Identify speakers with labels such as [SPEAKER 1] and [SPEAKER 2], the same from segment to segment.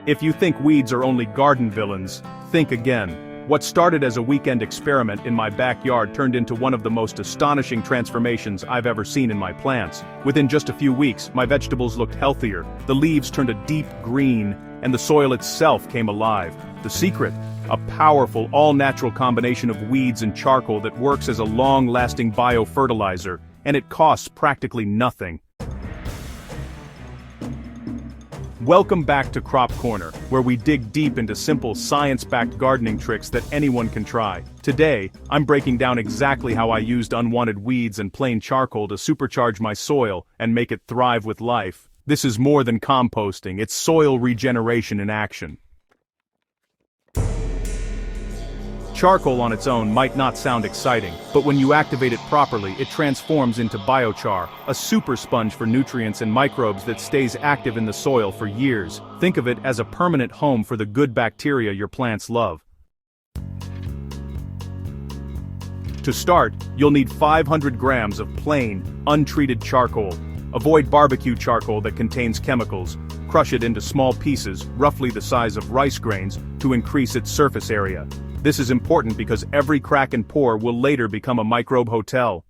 [SPEAKER 1] If you think weeds are only garden villains, think again. What started as a weekend experiment in my backyard turned into one of the most astonishing transformations I've ever seen in my plants. Within just a few weeks, my vegetables looked healthier, the leaves turned a deep green, and the soil itself came alive. The secret? A powerful, all-natural combination of weeds and charcoal that works as a long-lasting biofertilizer, and it costs practically nothing. Welcome back to Crop Corner, where we dig deep into simple science-backed gardening tricks that anyone can try. Today, I'm breaking down exactly how I used unwanted weeds and plain charcoal to supercharge my soil and make it thrive with life. This is more than composting, it's soil regeneration in action. Charcoal on its own might not sound exciting, but when you activate it properly, it transforms into biochar, a super sponge for nutrients and microbes that stays active in the soil for years. Think of it as a permanent home for the good bacteria your plants love. To start, you'll need 500 grams of plain, untreated charcoal. Avoid barbecue charcoal that contains chemicals. Crush it into small pieces, roughly the size of rice grains, to increase its surface area. This is important because every crack and pore will later become a microbe hotel.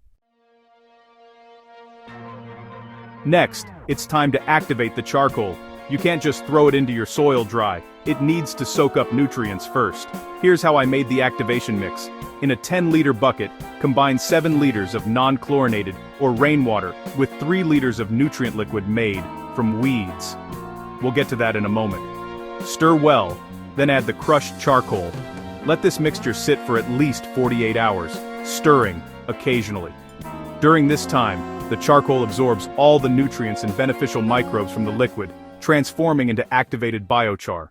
[SPEAKER 1] Next, it's time to activate the charcoal. You can't just throw it into your soil dry. It needs to soak up nutrients first. Here's how I made the activation mix. In a 10-liter bucket, combine 7 liters of non-chlorinated, or rainwater, with 3 liters of nutrient liquid made from weeds. We'll get to that in a moment. Stir well, then add the crushed charcoal. Let this mixture sit for at least 48 hours, stirring occasionally. During this time, the charcoal absorbs all the nutrients and beneficial microbes from the liquid, transforming into activated biochar.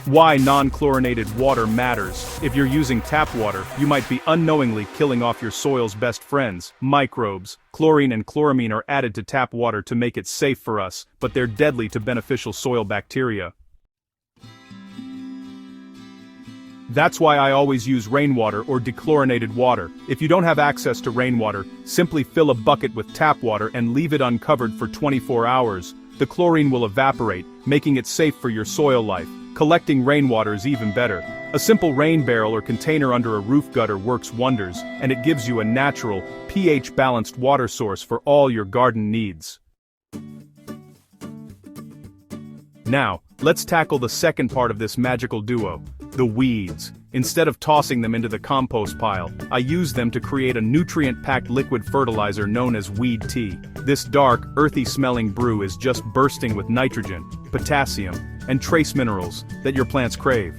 [SPEAKER 1] Why non-chlorinated water matters. If you're using tap water, you might be unknowingly killing off your soil's best friends, microbes. Chlorine and chloramine are added to tap water to make it safe for us, but they're deadly to beneficial soil bacteria. That's why I always use rainwater or dechlorinated water. If you don't have access to rainwater, simply fill a bucket with tap water and leave it uncovered for 24 hours. The chlorine will evaporate, making it safe for your soil life. Collecting rainwater is even better. A simple rain barrel or container under a roof gutter works wonders, and it gives you a natural, pH-balanced water source for all your garden needs. Now, let's tackle the second part of this magical duo. The weeds. Instead of tossing them into the compost pile, I use them to create a nutrient-packed liquid fertilizer known as weed tea. This dark, earthy-smelling brew is just bursting with nitrogen, potassium, and trace minerals that your plants crave.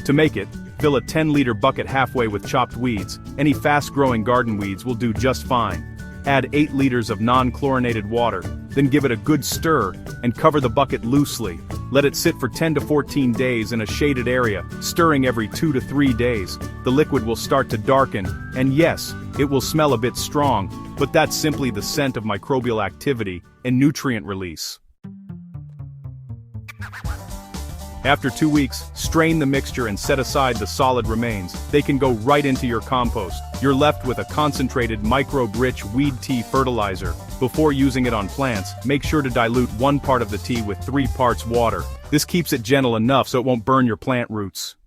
[SPEAKER 1] To make it, fill a 10-liter bucket halfway with chopped weeds. Any fast-growing garden weeds will do just fine. Add 8 liters of non-chlorinated water, then give it a good stir, and cover the bucket loosely. Let it sit for 10 to 14 days in a shaded area, stirring every 2 to 3 days. The liquid will start to darken, and yes, it will smell a bit strong, but that's simply the scent of microbial activity and nutrient release. After 2 weeks, strain the mixture and set aside the solid remains. They can go right into your compost. You're left with a concentrated microbe-rich weed tea fertilizer. Before using it on plants, make sure to dilute 1 part of the tea with 3 parts water. This keeps it gentle enough so it won't burn your plant roots.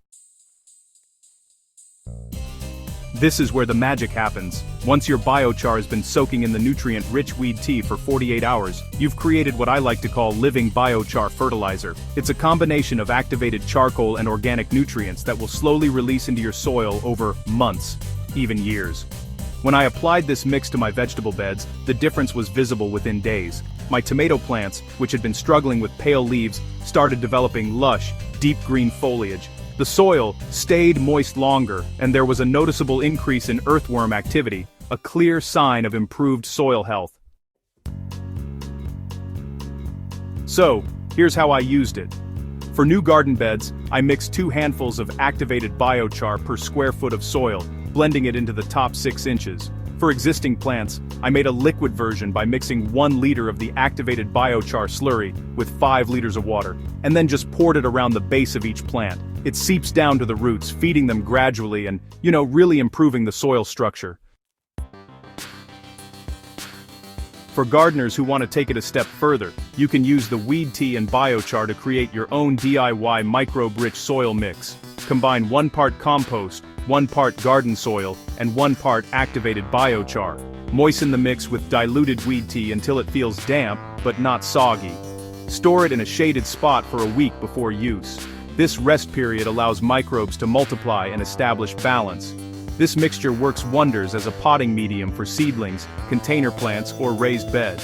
[SPEAKER 1] This is where the magic happens. Once your biochar has been soaking in the nutrient-rich weed tea for 48 hours, you've created what I like to call living biochar fertilizer. It's a combination of activated charcoal and organic nutrients that will slowly release into your soil over months, even years. When I applied this mix to my vegetable beds, the difference was visible within days. My tomato plants, which had been struggling with pale leaves, started developing lush, deep green foliage. The soil stayed moist longer, and there was a noticeable increase in earthworm activity, a clear sign of improved soil health. So, here's how I used it. For new garden beds, I mixed 2 handfuls of activated biochar per square foot of soil, blending it into the top 6 inches. For existing plants, I made a liquid version by mixing 1 liter of the activated biochar slurry with 5 liters of water, and then just poured it around the base of each plant. It seeps down to the roots, feeding them gradually and, really improving the soil structure. For gardeners who want to take it a step further, you can use the weed tea and biochar to create your own DIY microbe-rich soil mix. Combine 1 part compost, 1 part garden soil, and 1 part activated biochar. Moisten the mix with diluted weed tea until it feels damp, but not soggy. Store it in a shaded spot for a week before use. This rest period allows microbes to multiply and establish balance. This mixture works wonders as a potting medium for seedlings, container plants, or raised beds.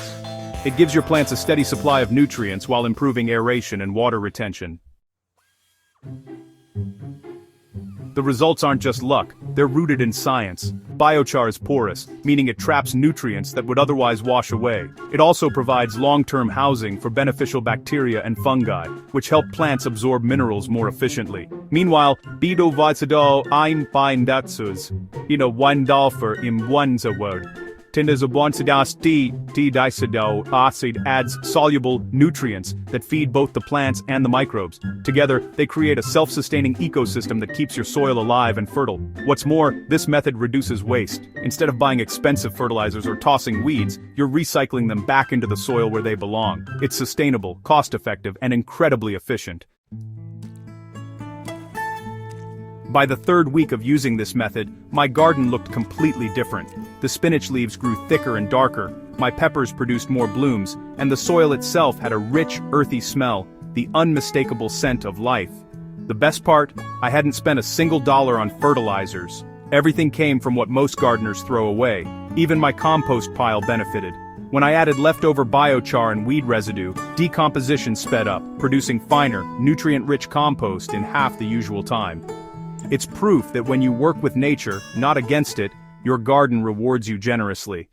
[SPEAKER 1] It gives your plants a steady supply of nutrients while improving aeration and water retention. The results aren't just luck, they're rooted in science. Biochar is porous, meaning it traps nutrients that would otherwise wash away. It also provides long-term housing for beneficial bacteria and fungi, which help plants absorb minerals more efficiently. Meanwhile, bido vaitado ein Beindazus, Windalfer im Wanzawod. Tindazabansadas D dicidal acid adds soluble nutrients that feed both the plants and the microbes. Together, they create a self-sustaining ecosystem that keeps your soil alive and fertile. What's more, this method reduces waste. Instead of buying expensive fertilizers or tossing weeds, you're recycling them back into the soil where they belong. It's sustainable, cost-effective, and incredibly efficient. By the 3rd week of using this method, my garden looked completely different. The spinach leaves grew thicker and darker, my peppers produced more blooms, and the soil itself had a rich, earthy smell, the unmistakable scent of life. The best part? I hadn't spent a single dollar on fertilizers. Everything came from what most gardeners throw away. Even my compost pile benefited. When I added leftover biochar and weed residue, decomposition sped up, producing finer, nutrient-rich compost in half the usual time. It's proof that when you work with nature, not against it, your garden rewards you generously.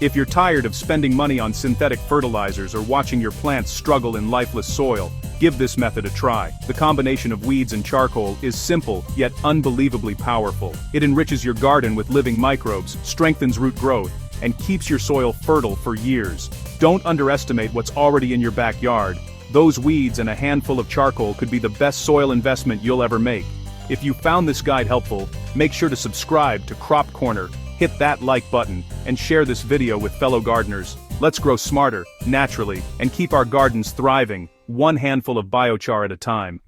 [SPEAKER 1] If you're tired of spending money on synthetic fertilizers or watching your plants struggle in lifeless soil, give this method a try. The combination of weeds and charcoal is simple, yet unbelievably powerful. It enriches your garden with living microbes, strengthens root growth, and keeps your soil fertile for years. Don't underestimate what's already in your backyard. Those weeds and a handful of charcoal could be the best soil investment you'll ever make. If you found this guide helpful, make sure to subscribe to Crop Corner, hit that like button, and share this video with fellow gardeners. Let's grow smarter, naturally, and keep our gardens thriving, one handful of biochar at a time.